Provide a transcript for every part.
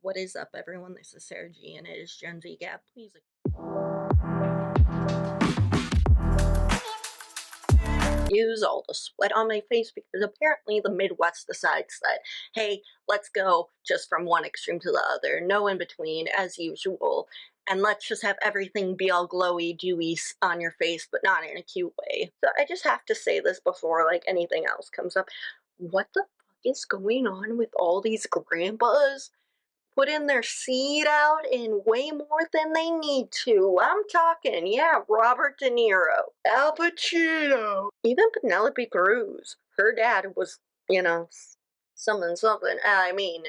What is up, everyone? This is Sara G, and it is GenZ-Gab. Please use all the sweat on my face because apparently the Midwest decides that, hey, let's go just from one extreme to the other, no in between, as usual, and let's just have everything be all glowy, dewy on your face, but not in a cute way. So I just have to say this before, like, anything else comes up. What the fuck is going on with all these grandpas putting their seed out in way more than they need to? I'm talking, yeah, Robert De Niro, Al Pacino, even Penelope Cruz. Her dad was, something. I mean,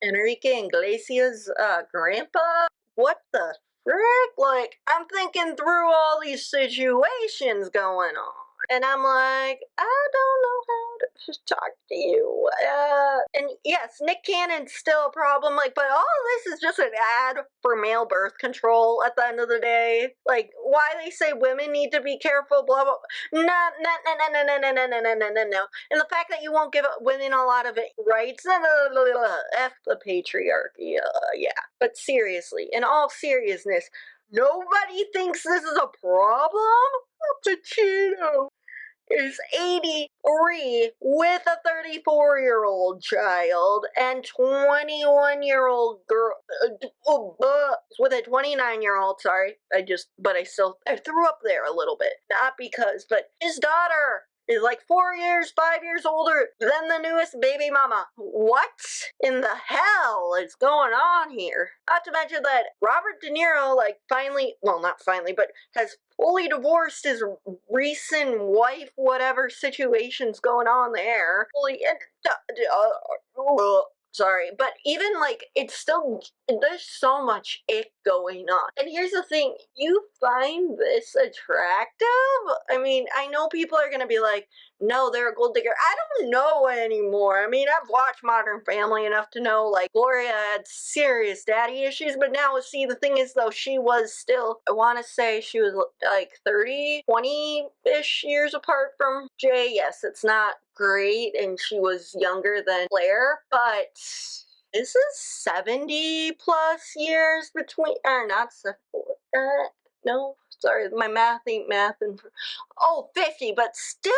Enrique Iglesias' grandpa? What the frick? Like, I'm thinking through all these situations going on. And I'm like, I don't know how to talk to you. And yes, Nick Cannon's still a problem, like, but all this is just an ad for male birth control at the end of the day. Like, why they say women need to be careful, blah, blah. No, no, no, no, no, no, no, no, no, no, no, no. And the fact that you won't give women a lot of rights, F the patriarchy, yeah. But seriously, in all seriousness, nobody thinks this is a problem? Pacino is 83 with a 34-year-old child and 21-year-old girl with a 29-year-old. Sorry, I threw up there a little bit. Not because, but his daughter is like 5 years older than the newest baby mama. What in the hell is going on here? Not to mention that Robert De Niro, not finally, but has fully divorced his recent wife, whatever situation's going on there. Sorry, but even, it's still, there's so much ick going on. And here's the thing, you find this attractive? I mean, I know people are gonna be like, no, they're a gold digger. I don't know anymore. I mean, I've watched Modern Family enough to know, Gloria had serious daddy issues, but now, see, the thing is, though, she was still, I want to say she was, 30, 20-ish years apart from Jay. Yes, it's not great, and she was younger than Claire, but this is 70 plus years between, or not no, sorry, my math ain't mathing. 50, but still,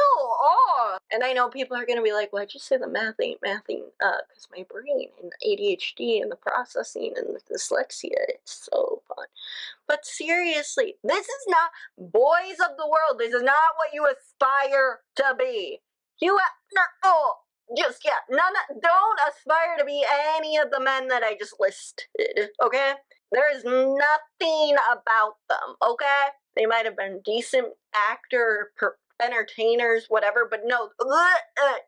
and I know people are gonna be like, why'd you say the math ain't mathing? Because my brain and ADHD and the processing and the dyslexia, it's so fun. But seriously, this is not boys of the world. This is not what you aspire to be. Don't aspire to be any of the men that I just listed, okay? There is nothing about them, okay? They might have been decent entertainers, whatever, but no,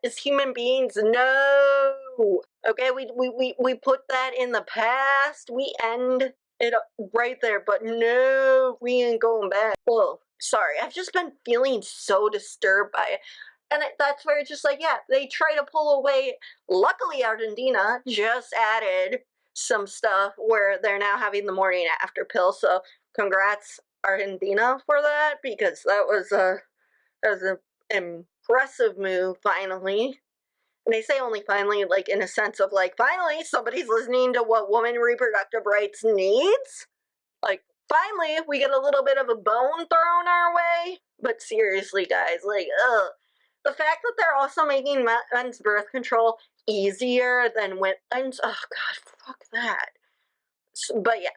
as human beings, no. Okay, we put that in the past. We end it right there, but no, we ain't going back. Well, sorry, I've just been feeling so disturbed by it. And that's where it's just like, yeah, they try to pull away. Luckily, Argentina just added some stuff where they're now having the morning after pill. So congrats, Argentina, for that, because that was an impressive move, finally. And they say only finally, in a sense of, finally somebody's listening to what woman reproductive rights needs. Finally, we get a little bit of a bone thrown our way. But seriously, guys, the fact that they're also making men's birth control easier than women's, oh god, fuck that. But yeah,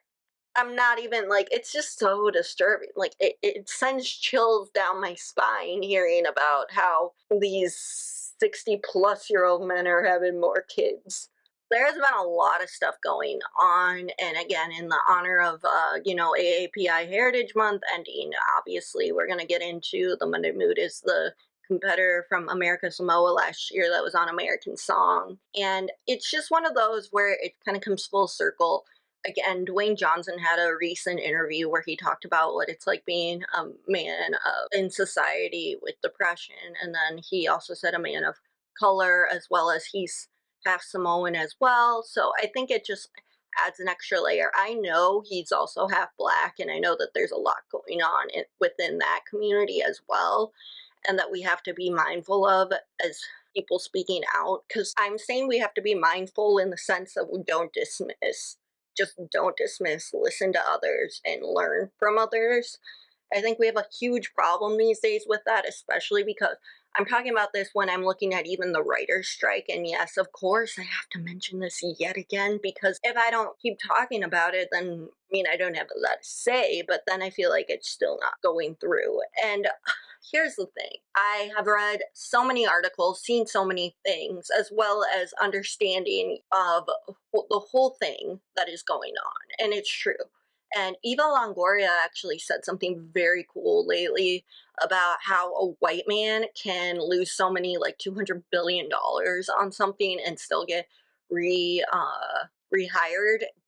I'm not even, it's just so disturbing. It sends chills down my spine hearing about how these 60-plus-year-old men are having more kids. There's been a lot of stuff going on, and again, in the honor of, AAPI Heritage Month ending, obviously, we're going to get into the Monday Mood is the competitor from America Samoa last year that was on American Song, and it's just one of those where it kind of comes full circle. Again, Dwayne Johnson had a recent interview where he talked about what it's like being a man in society with depression, and then he also said a man of color, as well as he's half Samoan as well, so I think it just adds an extra layer. I know he's also half black, and I know that there's a lot going on within that community as well, and that we have to be mindful of as, people speaking out, because I'm saying we have to be mindful in the sense that we don't dismiss. Just don't dismiss, listen to others, and learn from others. I think we have a huge problem these days with that, especially because I'm talking about this when I'm looking at even the writer's strike. And yes, of course, I have to mention this yet again, because if I don't keep talking about it, then I mean, I don't have a lot to say, but then I feel like it's still not going through. And here's the thing, I have read so many articles, seen so many things, as well as understanding of the whole thing that is going on. And it's true. And Eva Longoria actually said something very cool lately about how a white man can lose so many, like $200 billion on something and still get rehired,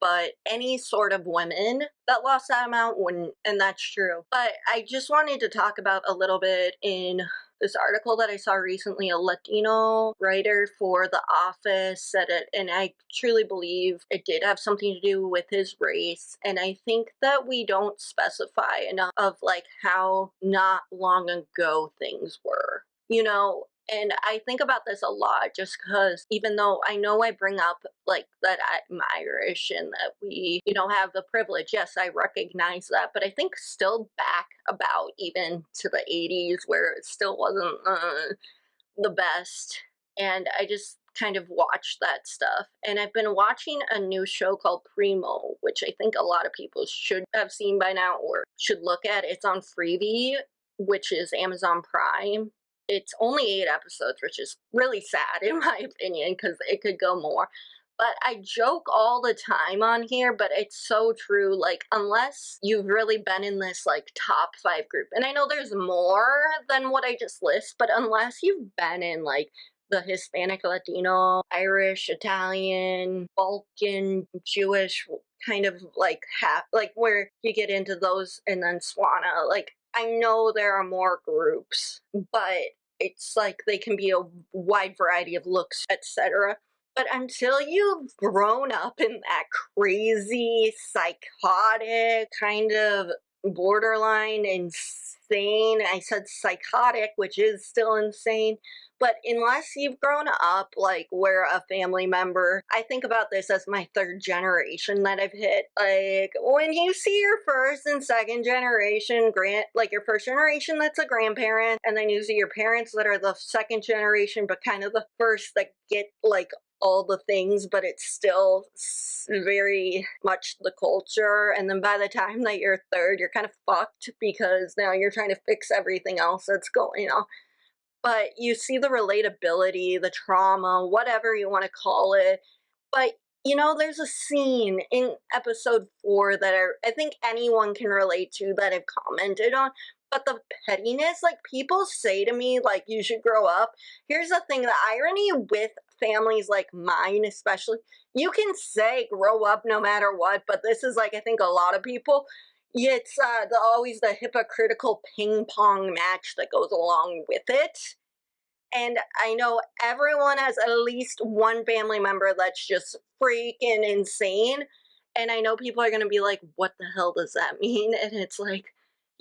but any sort of women that lost that amount wouldn't, and that's true. But I just wanted to talk about a little bit in this article that I saw recently. A Latino writer for The Office said it, and I truly believe it did have something to do with his race. And I think that we don't specify enough of like how not long ago things were, you know. And I think about this a lot just because even though I know I bring up like that I'm Irish and that we, have the privilege, yes, I recognize that, but I think still back about even to the 80s where it still wasn't the best. And I just kind of watched that stuff. And I've been watching a new show called Primo, which I think a lot of people should have seen by now or should look at. It's on Freevee, which is Amazon Prime. It's only 8 episodes, which is really sad in my opinion, because it could go more. But I joke all the time on here, but it's so true. Like, unless you've really been in this, like, top 5 group, and I know there's more than what I just list, but unless you've been in, like, the Hispanic, Latino, Irish, Italian, Balkan, Jewish kind of, like, like, where you get into those, and then Swana, like, I know there are more groups, but it's like they can be a wide variety of looks, etc. But until you've grown up in that crazy, psychotic, kind of borderline insane, I said psychotic, which is still insane, but unless you've grown up like where a family member, I think about this as my 3rd generation that I've hit. Like when you see your 1st and 2nd generation like your 1st generation that's a grandparent, and then you see your parents that are the 2nd generation, but kind of the 1st that get like all the things, but it's still very much the culture. And then by the time that you're 3rd, you're kind of fucked because now you're trying to fix everything else that's going on. But you see the relatability, the trauma, whatever you want to call it. But there's a scene in episode 4 that I think anyone can relate to that I've commented on. But the pettiness, like people say to me, like, you should grow up. Here's the thing, the irony with families like mine, especially, you can say grow up no matter what, but this is like, I think a lot of people, it's always the hypocritical ping pong match that goes along with it. And I know everyone has at least one family member that's just freaking insane. And I know people are going to be like, what the hell does that mean? And it's like,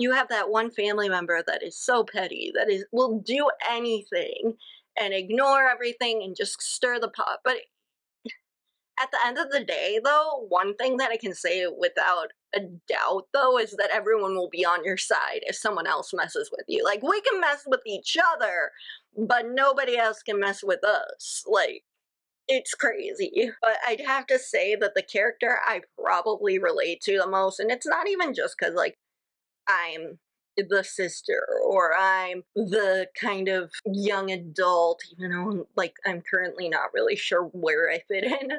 you have that one family member that is so petty, that will do anything and ignore everything and just stir the pot. But at the end of the day, though, one thing that I can say without a doubt, though, is that everyone will be on your side if someone else messes with you. Like, we can mess with each other, but nobody else can mess with us. Like, it's crazy. But I'd have to say that the character I probably relate to the most, and it's not even just because, like, I'm the sister or I'm the kind of young adult, even though like I'm currently not really sure where I fit in.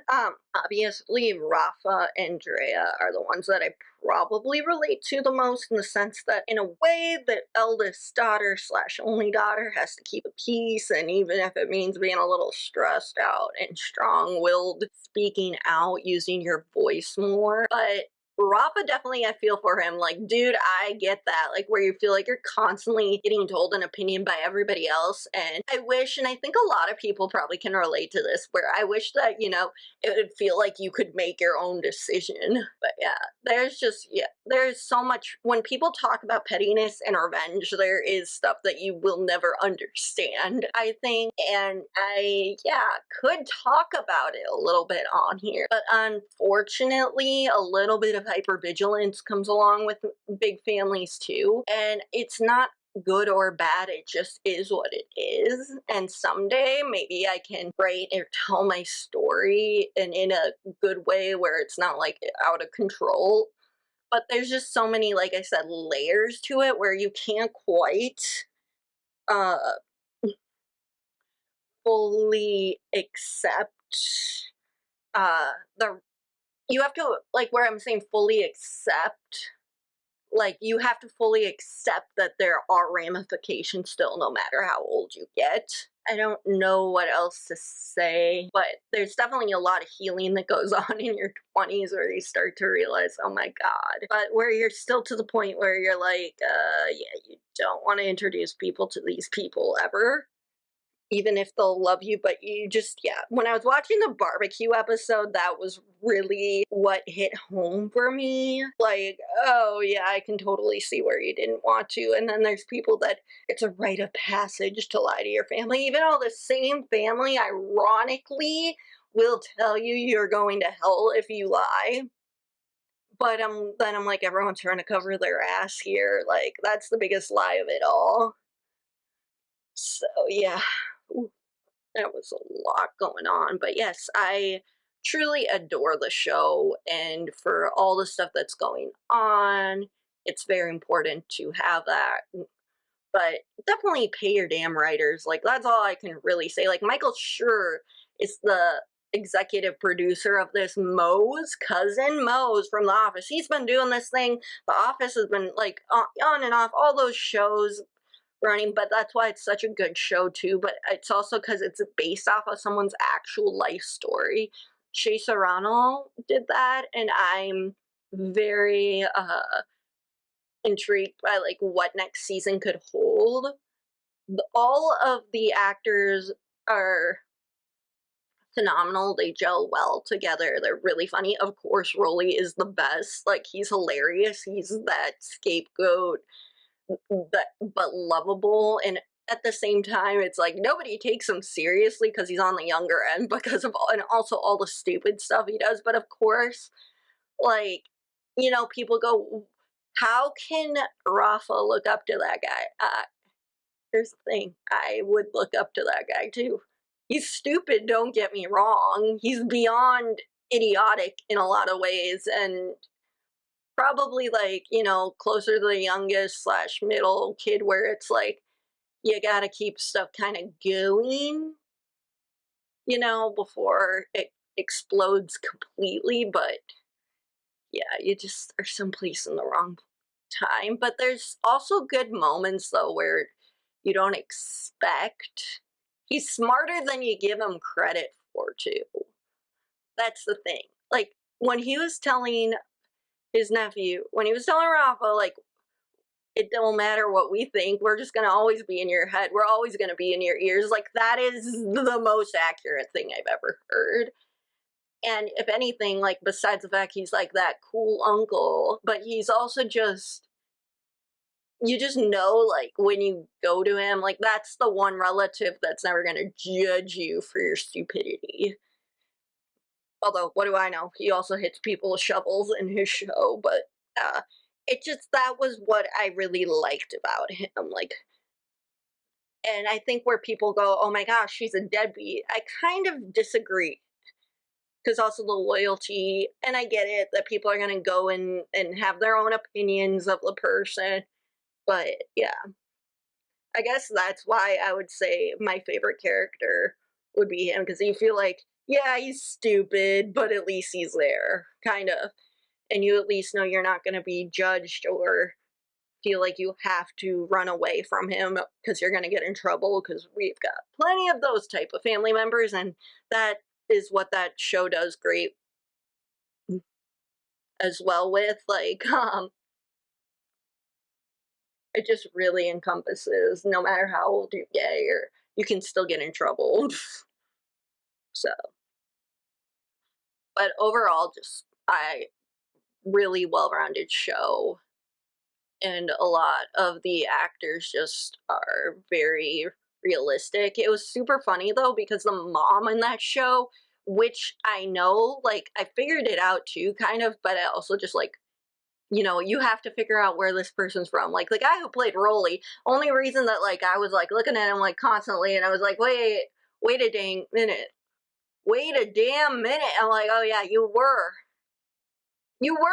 Obviously Rafa and Drea are the ones that I probably relate to the most, in the sense that in a way the eldest daughter slash only daughter has to keep the peace, and even if it means being a little stressed out and strong-willed, speaking out, using your voice more. But Rafa definitely, I feel for him. Like, dude, I get that. Like, where you feel like you're constantly getting told an opinion by everybody else. And I wish, and I think a lot of people probably can relate to this, where I wish that, it would feel like you could make your own decision. But yeah, there's so much. When people talk about pettiness and revenge, there is stuff that you will never understand, I think. And could talk about it a little bit on here. But unfortunately, a little bit of hypervigilance comes along with big families too. And it's not good or bad, it just is what it is. And someday maybe I can write or tell my story and in a good way where it's not like out of control. But there's just so many, like I said, layers to it where you can't quite uh fully accept the you have to, like, where I'm saying fully accept, like, you have to fully accept that there are ramifications still, no matter how old you get. I don't know what else to say, but there's definitely a lot of healing that goes on in your 20s where you start to realize, oh my God. But where you're still to the point where you're like, you don't want to introduce people to these people ever, even if they'll love you. But you just, when I was watching the barbecue episode, that was really what hit home for me. Like, oh yeah, I can totally see where you didn't want to. And then there's people that it's a rite of passage to lie to your family, even though the same family ironically will tell you you're going to hell if you lie. But then I'm like, everyone's trying to cover their ass here. Like, that's the biggest lie of it all. So yeah. There was a lot going on. But yes, I truly adore the show, and for all the stuff that's going on, it's very important to have that. But definitely pay your damn writers. Like, that's all I can really say. Like, Michael Schur is the executive producer of this. Moe's cousin, Moe's from The Office. He's been doing this thing. The Office has been, like, on and off, all those shows running, but that's why it's such a good show too. But it's also because it's based off of someone's actual life story. Shea Serrano did that, and I'm very intrigued by like what next season could hold. All of the actors are phenomenal. They gel well together. They're really funny. Of course, Rolly is the best. Like, he's hilarious. He's that scapegoat, but lovable. And at the same time, it's like nobody takes him seriously because he's on the younger end, because of and also all the stupid stuff he does. But of course, like, people go, how can Rafa look up to that guy? Here's the thing, I would look up to that guy too. He's stupid, don't get me wrong. He's beyond idiotic in a lot of ways, and probably, like, closer to the youngest slash middle kid, where it's like you gotta keep stuff kind of going, before it explodes completely. But yeah, you just are someplace in the wrong time. But there's also good moments though where you don't expect. He's smarter than you give him credit for too. That's the thing. Like, when he was telling his nephew, when he was telling Rafa, like, it don't matter what we think, we're just gonna always be in your head, we're always gonna be in your ears. Like, that is the most accurate thing I've ever heard. And if anything, like, besides the fact he's like that cool uncle, but he's also just, you just know, like, when you go to him, like, that's the one relative that's never gonna judge you for your stupidity. Although, what do I know? He also hits people with shovels in his show. But it just, that was what I really liked about him. Like, and I think where people go, oh my gosh, she's a deadbeat, I kind of disagree. Because also the loyalty, and I get it that people are going to go and have their own opinions of the person. But yeah, I guess that's why I would say my favorite character would be him, because you feel like, yeah, he's stupid, but at least he's there, kind of. And you at least know you're not going to be judged or feel like you have to run away from him because you're going to get in trouble, because we've got plenty of those type of family members, and that is what that show does great. as well with. Like, it just really encompasses no matter how old you get, you can still get in trouble. So, but overall, just I really well-rounded show, and a lot of the actors just are very realistic. It was super funny though because the mom in that show, which I know, like I figured it out too, kind of, but I also just like, you have to figure out where this person's from. Like the guy who played Rolly, only reason that like I was like looking at him like constantly, and I was like, wait a dang minute, wait a damn minute. I'm like, oh yeah, you were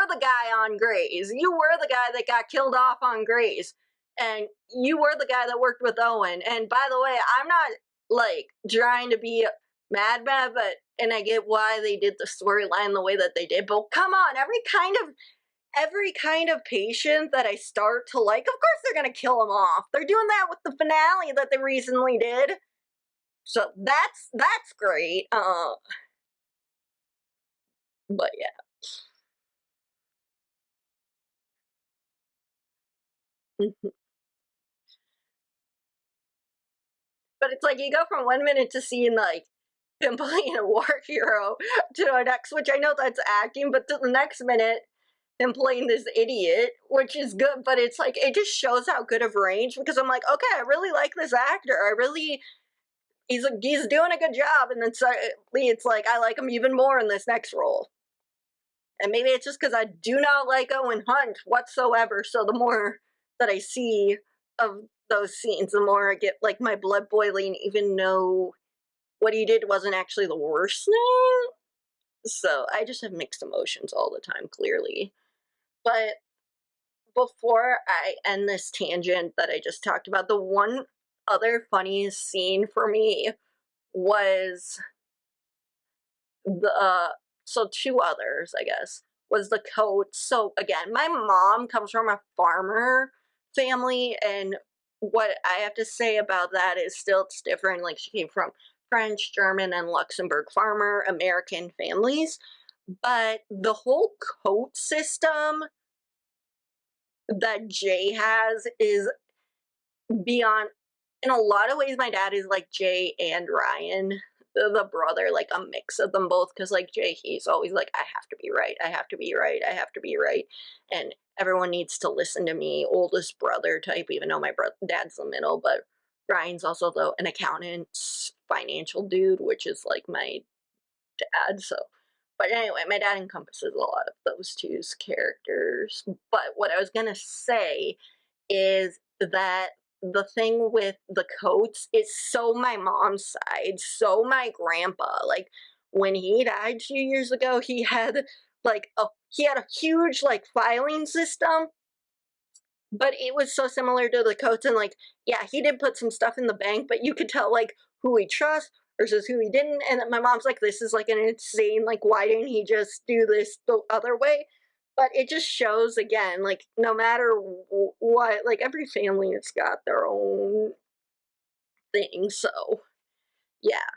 the guy on Grey's. You were the guy that got killed off on Grey's. And you were the guy that worked with Owen. And by the way, I'm not like trying to be mad, but and I get why they did the storyline the way that they did. But come on, every kind of patient that I start to like, of course they're gonna kill him off. They're doing that with the finale that they recently did. So that's great. But yeah. But it's like you go from 1 minute to seeing like him playing a war hero to the next, which I know that's acting, but to the next minute him playing this idiot, which is good, but it's like it just shows how good of range, because I'm like, okay, I really like this actor. He's doing a good job, and then suddenly it's like I like him even more in this next role. And maybe it's just because I do not like Owen Hunt whatsoever, so the more that I see of those scenes, the more I get like my blood boiling, even though what he did wasn't actually the worst thing. So I just have mixed emotions all the time, clearly. But before I end this tangent that I just talked about, the one other funniest scene for me was the so two others, I guess, was the coat. So again, my mom comes from a farmer family, and what I have to say about that is still it's different. Like she came from French, German, and Luxembourg farmer American families. But the whole coat system that Jay has is beyond. In a lot of ways, my dad is like Jay and Ryan, the brother, like a mix of them both. Because like Jay, he's always like, I have to be right, I have to be right, I have to be right, and everyone needs to listen to me, oldest brother type. Even though my dad's the middle, but Ryan's also though an accountant, financial dude, which is like my dad. So, but anyway, my dad encompasses a lot of those two's characters. But what I was gonna say is that the thing with the coats is so my mom's side, so my grandpa. Like when he died 2 years ago, he had a huge like filing system, but it was so similar to the coats, and like yeah, he did put some stuff in the bank, but you could tell like who he trusts versus who he didn't. And my mom's like, this is like an insane, like why didn't he just do this the other way? But it just shows again, like no matter what, like every family has got their own thing. So yeah,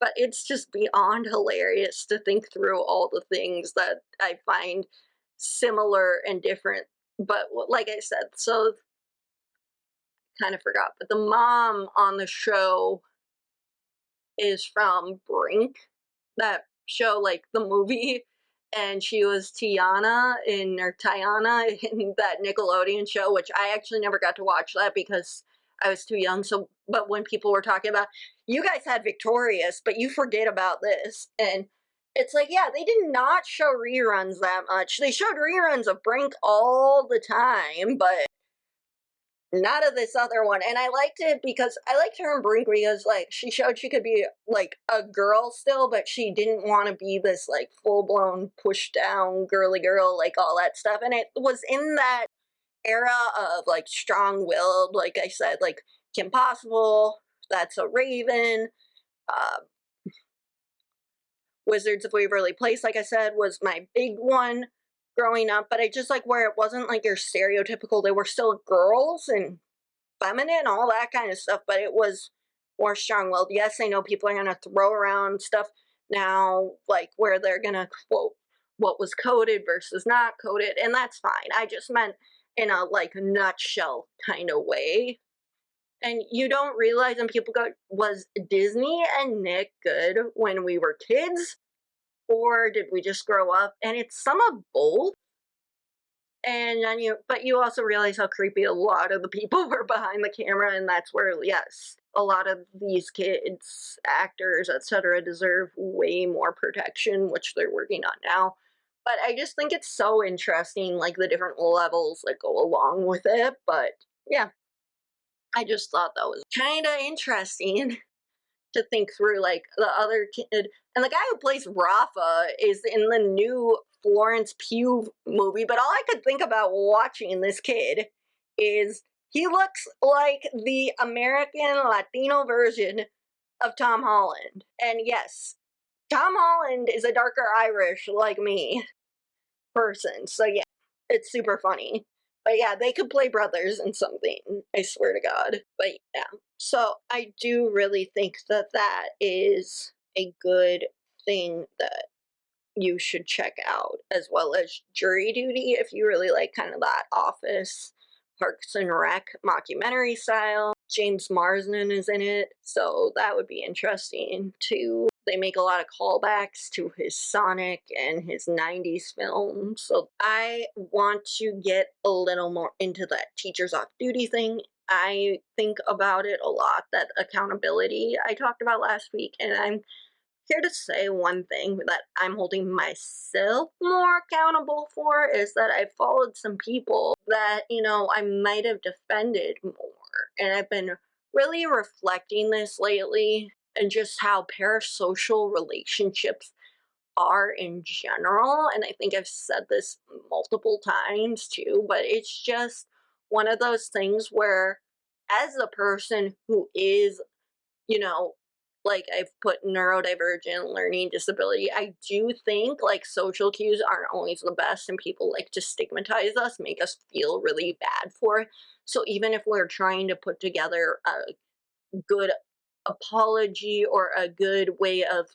but it's just beyond hilarious to think through all the things that I find similar and different. But like I said, so kind of forgot, but the mom on the show is from Brink, that show, like the movie, and she was Tiana in that Nickelodeon show, which I actually never got to watch that because I was too young. So, but when people were talking about, you guys had Victorious, but you forget about this, and it's like, yeah, they did not show reruns that much. They showed reruns of Brink all the time, but not of this other one. And I liked it because I liked her in Brink because like she showed she could be like a girl still, but she didn't want to be this like full-blown pushed down girly girl, like all that stuff. And it was in that era of like strong-willed, like I said, like Kim Possible, That's a Raven, uh, Wizards of Waverly Place, like I said, was my big one growing up. But I just like where it wasn't like your stereotypical, they were still girls and feminine, all that kind of stuff, but it was more strong-willed. Yes, I know people are gonna throw around stuff now, like where they're gonna quote what was coded versus not coded, and that's fine. I just meant in a like nutshell kind of way. And you don't realize, and people go, was Disney and Nick good when we were kids? Or did we just grow up? And it's some of both. And then but you also realize how creepy a lot of the people were behind the camera, and that's where, yes, a lot of these kids, actors, etc., deserve way more protection, which they're working on now. But I just think it's so interesting, like the different levels that go along with it. But yeah, I just thought that was kind of interesting to think through. Like the other kid, and the guy who plays Rafa is in the new Florence Pugh movie, but all I could think about watching this kid is he looks like the American Latino version of Tom Holland. And yes, Tom Holland is a darker Irish like me person. So yeah, it's super funny. But yeah, they could play brothers in something, I swear to God. But yeah, so I do really think that that is a good thing that you should check out, as well as Jury Duty if you really like kind of that Office, Parks and Rec mockumentary style. James Marsden is in it, so that would be interesting too. They make a lot of callbacks to his Sonic and his 90s films, so I want to get a little more into that teachers off duty thing. I think about it a lot, that accountability I talked about last week, and I'm here to say one thing that I'm holding myself more accountable for is that I followed some people that, I might have defended more. And I've been really reflecting this lately, and just how parasocial relationships are in general. And I think I've said this multiple times too, but it's just one of those things where, as a person who is, you know, like I've put neurodivergent learning disability, I do think like social cues aren't always the best, and people like to stigmatize us, make us feel really bad for it. So even if we're trying to put together a good apology or a good way of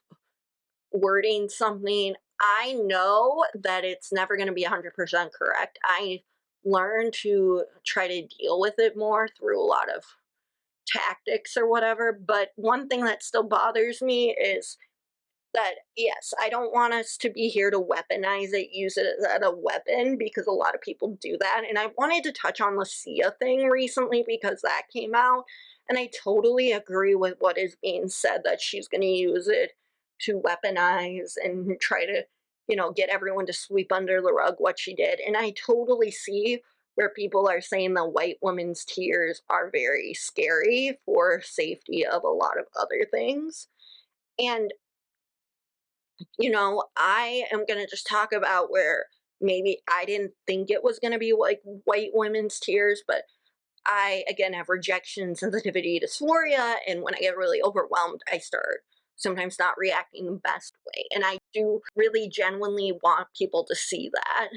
wording something, I know that it's never going to be 100% correct. I learned to try to deal with it more through a lot of tactics or whatever. But one thing that still bothers me is that, yes, I don't want us to be here to weaponize it, use it as a weapon, because a lot of people do that. And I wanted to touch on the Sia thing recently because that came out, and I totally agree with what is being said, that she's going to use it to weaponize and try to, get everyone to sweep under the rug what she did. And I totally see where people are saying the white woman's tears are very scary for safety of a lot of other things. And I am going to just talk about where maybe I didn't think it was going to be like white women's tears, but I, again, have rejection sensitivity dysphoria. And when I get really overwhelmed, I start sometimes not reacting the best way. And I do really genuinely want people to see that.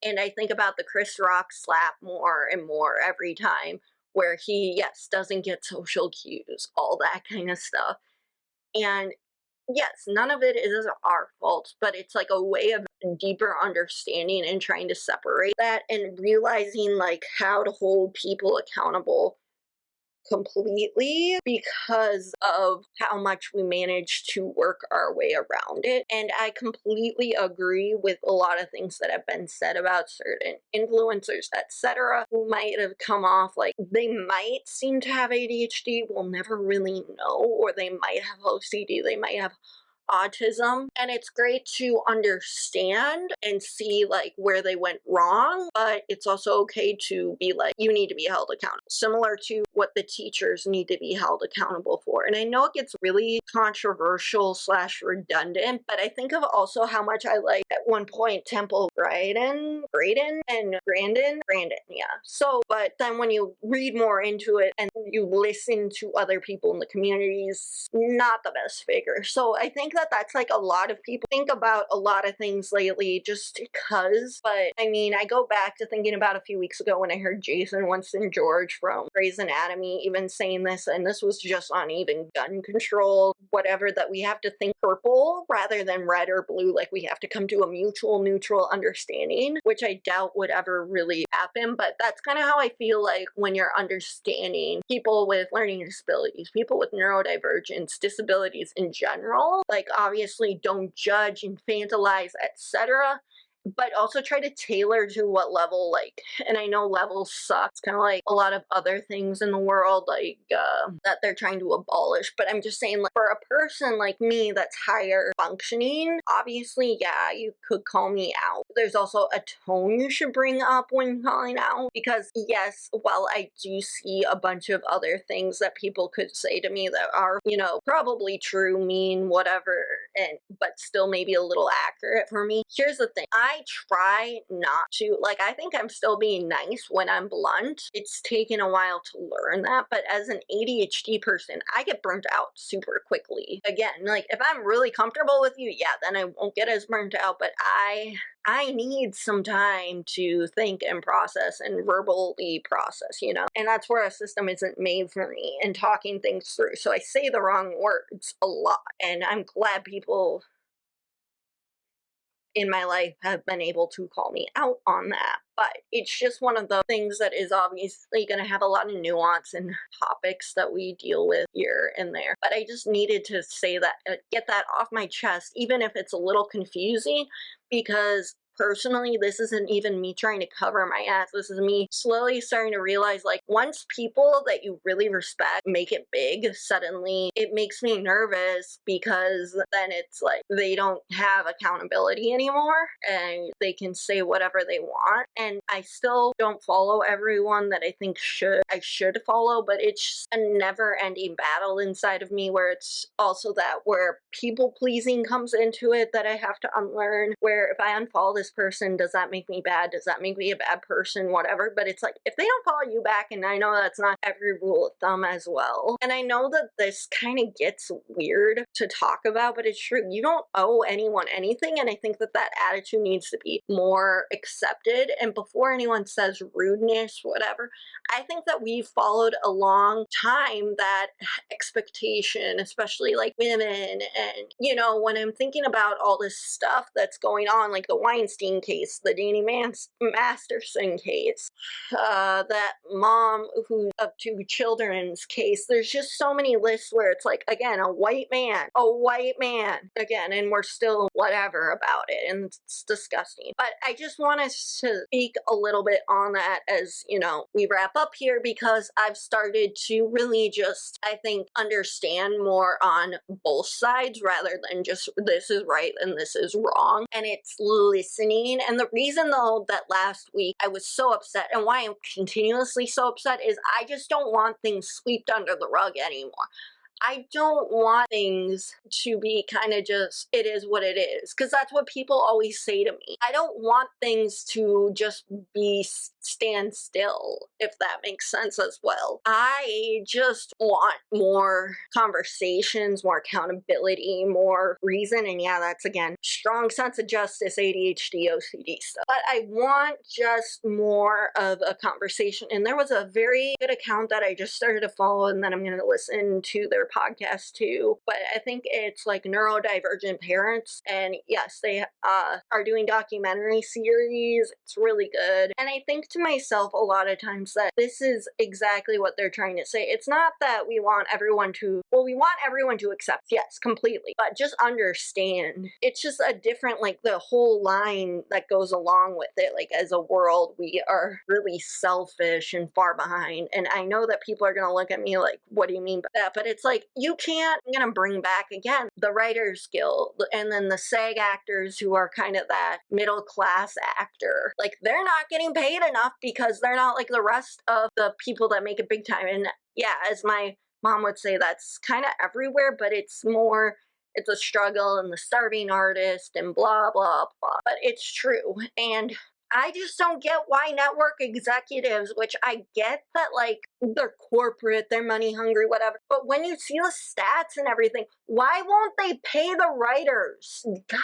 And I think about the Chris Rock slap more and more every time, where he, yes, doesn't get social cues, all that kind of stuff. And yes, none of it is our fault, but it's like a way of deeper understanding and trying to separate that and realizing like how to hold people accountable completely because of how much we manage to work our way around it. And I completely agree with a lot of things that have been said about certain influencers, etc., who might have come off like they might seem to have ADHD, we'll never really know, or they might have OCD, they might have autism. And it's great to understand and see like where they went wrong, but it's also okay to be like, you need to be held accountable, similar to what the teachers need to be held accountable for. And I know it gets really controversial / redundant, but I think of also how much I like at one point Temple Grandin and Brandon, yeah. So but then when you read more into it and you listen to other people in the community is not the best figure. So I think that that's like a lot of people think about a lot of things lately just because. But I mean, I go back to thinking about a few weeks ago when I heard Jason Winston George from Grey's Anatomy even saying this, and this was just on even gun control, whatever, that we have to think purple rather than red or blue, like we have to come to a mutual neutral understanding, which I doubt would ever really happen. But that's kind of how I feel like when you're understanding people with learning disabilities, people with neurodivergence, disabilities in general, like obviously don't judge, infantilize, etc., but also try to tailor to what level, like, and I know levels suck. It's kind of like a lot of other things in the world, like, that they're trying to abolish, but I'm just saying, like, for a person like me that's higher functioning, obviously, yeah, you could call me out. There's also a tone you should bring up when calling out, because yes, while I do see a bunch of other things that people could say to me that are, you know, probably true, mean, whatever, and but still maybe a little accurate for me, here's the thing. I try not to, like, I think I'm still being nice when I'm blunt. It's taken a while to learn that, but as an ADHD person, I get burnt out super quickly. Again, like, if I'm really comfortable with you, yeah, then I won't get as burnt out, but I need some time to think and process and verbally process, you know? And that's where a system isn't made for me and talking things through. So I say the wrong words a lot, and I'm glad people in my life have been able to call me out on that. But it's just one of the things that is obviously going to have a lot of nuance and topics that we deal with here and there. But I just needed to say that, get that off my chest, even if it's a little confusing, because personally, this isn't even me trying to cover my ass. This is me slowly starting to realize, like, once people that you really respect make it big, suddenly it makes me nervous, because then it's like they don't have accountability anymore and they can say whatever they want. And I still don't follow everyone that I think I should follow, but it's just a never ending battle inside of me, where it's also that where people pleasing comes into it that I have to unlearn, where if I unfollow this person, does that make me bad? Does that make me a bad person? Whatever. But it's like, if they don't follow you back, and I know that's not every rule of thumb as well, and I know that this kind of gets weird to talk about, but it's true. You don't owe anyone anything, and I think that that attitude needs to be more accepted. And before anyone says rudeness, whatever, I think that we've followed a long time that expectation, especially like women. And, you know, when I'm thinking about all this stuff that's going on, like the Weinstein case, the Danny Masterson case, that mom who of two children's case, there's just so many lists where it's like, again, a white man, again, and we're still whatever about it, and it's disgusting. But I just want us to speak a little bit on that as, you know, we wrap up here, because I've started to really just, I think, understand more on both sides rather than just this is right and this is wrong. And it's listening. And the reason, though, that last week I was so upset, and why I'm continuously so upset, is I just don't want things swept under the rug anymore. I don't want things to be kind of just, it is what it is, because that's what people always say to me. I don't want things to just be stand still, if that makes sense as well. I just want more conversations, more accountability, more reason, and yeah, that's, again, strong sense of justice, ADHD, OCD stuff. But I want just more of a conversation, and there was a very good account that I just started to follow, and then I'm going to listen to their podcast too, but I think it's like neurodivergent parents, and yes, they are doing documentary series. It's really good, and I think to myself a lot of times that this is exactly what they're trying to say. It's not that we want everyone to, well, we want everyone to accept, yes, completely, but just understand. It's just a different, like, the whole line that goes along with it. Like, as a world, we are really selfish and far behind, and I know that people are gonna look at me like, what do you mean by that? But it's like, you can't, I'm gonna bring back again the Writers Guild, and then the SAG actors who are kind of that middle class actor. Like, they're not getting paid enough because they're not like the rest of the people that make it big time. And yeah, as my mom would say, that's kind of everywhere, but it's more, it's a struggle, and the starving artist and blah, blah, blah. But it's true. And I just don't get why network executives, which I get that like they're corporate, they're money hungry, whatever. But when you see the stats and everything, why won't they pay the writers? God.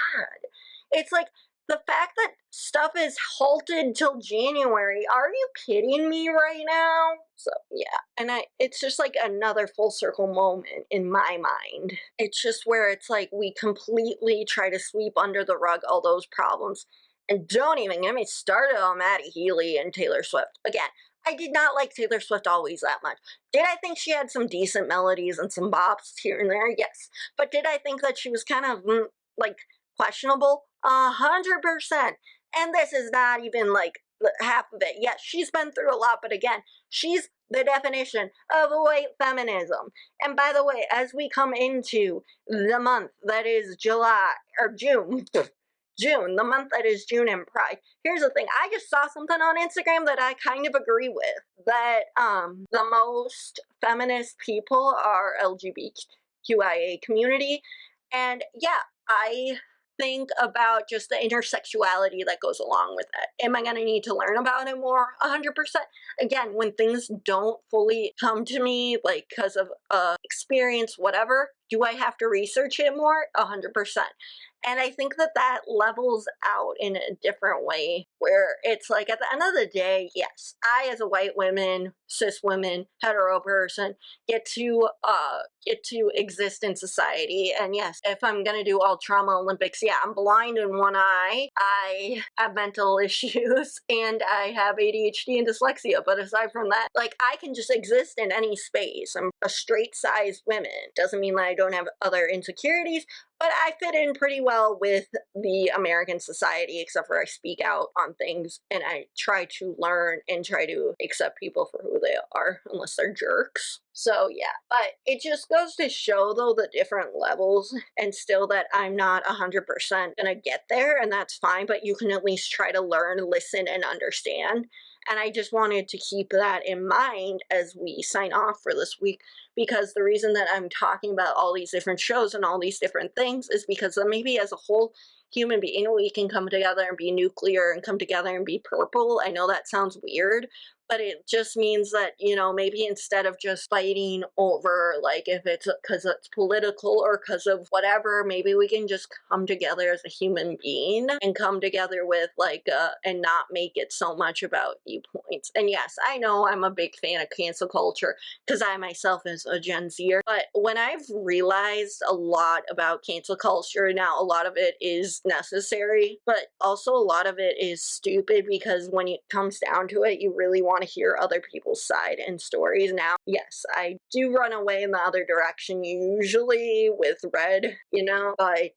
It's like the fact that stuff is halted till January. Are you kidding me right now? So yeah, and it's just like another full circle moment in my mind. It's just where it's like we completely try to sweep under the rug all those problems. And don't even get me started on Maddie Healy and Taylor Swift. Again, I did not like Taylor Swift always that much. Did I think she had some decent melodies and some bops here and there? Yes. But did I think that she was kind of like questionable? 100%. And this is not even like half of it. Yes, she's been through a lot, but again, she's the definition of white feminism. And by the way, as we come into the month that is July or June, June, the month that is June and Pride. Here's the thing. I just saw something on Instagram that I kind of agree with. That the most feminist people are LGBTQIA community. And yeah, I think about just the intersexuality that goes along with it. Am I going to need to learn about it more? 100%. Again, when things don't fully come to me, like because of experience, whatever, do I have to research it more? 100%. And I think that that levels out in a different way where it's like at the end of the day, yes, I as a white woman, cis woman, hetero person get to exist in society. And yes, if I'm gonna do all trauma Olympics, yeah, I'm blind in one eye, I have mental issues, and I have ADHD and dyslexia. But aside from that, like I can just exist in any space. I'm a straight sized woman. Doesn't mean that I don't have other insecurities, but I fit in pretty well with the American society, except for I speak out on things and I try to learn and try to accept people for who they are, unless they're jerks. So yeah, but it just goes to show though the different levels, and still that I'm not 100% gonna get there, and that's fine, but you can at least try to learn, listen, and understand. And I just wanted to keep that in mind as we sign off for this week, because the reason that I'm talking about all these different shows and all these different things is because maybe as a whole human being we can come together and be nuclear and come together and be purple. I know that sounds weird, but it just means that, you know, maybe instead of just fighting over like if it's because it's political or because of whatever, maybe we can just come together as a human being and come together with like and not make it so much about viewpoints. And yes, I know I'm a big fan of cancel culture because I myself is a Gen Zer. But when I've realized a lot about cancel culture now, a lot of it is necessary, but also a lot of it is stupid because when it comes down to it, you really want to hear other people's side and stories. Now, yes, I do run away in the other direction usually with red, you know, but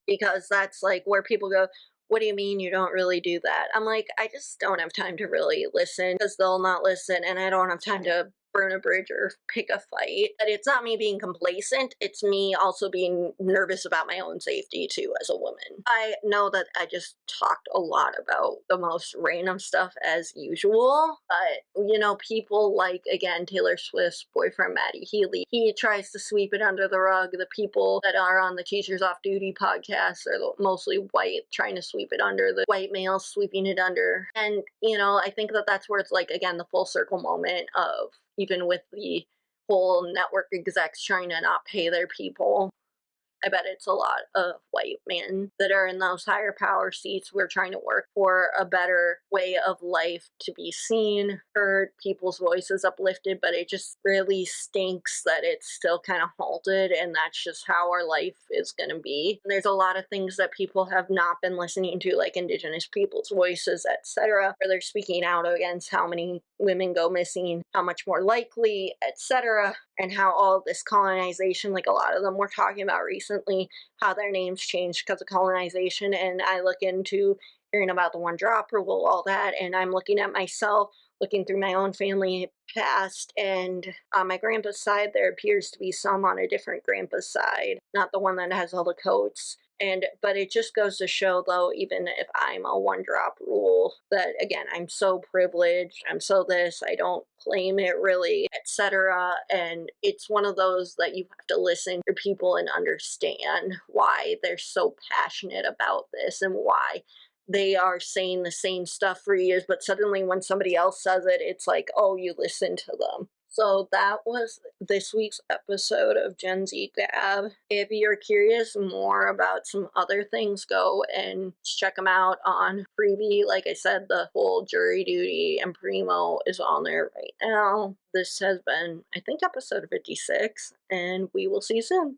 because that's like where people go, what do you mean you don't really do that? I'm like, I just don't have time to really listen because they'll not listen, and I don't have time to burn a bridge or pick a fight. But it's not me being complacent, it's me also being nervous about my own safety too as a woman. I know that I just talked a lot about the most random stuff as usual, but you know, people like, again, Taylor Swift's boyfriend Maddie Healy, he tries to sweep it under the rug. The people that are on the Teachers Off Duty podcast are mostly white, trying to sweep it under, the white males sweeping it under. And you know, I think that that's where it's like, again, the full circle moment of even with the whole network execs trying to not pay their people. I bet it's a lot of white men that are in those higher power seats. We're trying to work for a better way of life to be seen, heard, people's voices uplifted, but it just really stinks that it's still kind of halted, and that's just how our life is going to be. And there's a lot of things that people have not been listening to, like Indigenous people's voices, etc., where they're speaking out against how many women go missing, how much more likely, etc., and how all this colonization, like a lot of them were talking about recently, how their names changed because of colonization. And I look into hearing about the one drop rule, all that, and I'm looking at myself, looking through my own family past, and on my grandpa's side, there appears to be some on a different grandpa's side, not the one that has all the coats. And but it just goes to show though, even if I'm a one drop rule, that again, I'm so privileged, I'm so this, I don't claim it really, etc. And it's one of those that you have to listen to people and understand why they're so passionate about this and why they are saying the same stuff for years, but suddenly when somebody else says it, it's like, oh, you listen to them. So that was this week's episode of GenZ-Gab. If you're curious more about some other things, go and check them out on Freebie. Like I said, the whole Jury Duty and Primo is on there right now. This has been, I think, episode 56, and we will see you soon.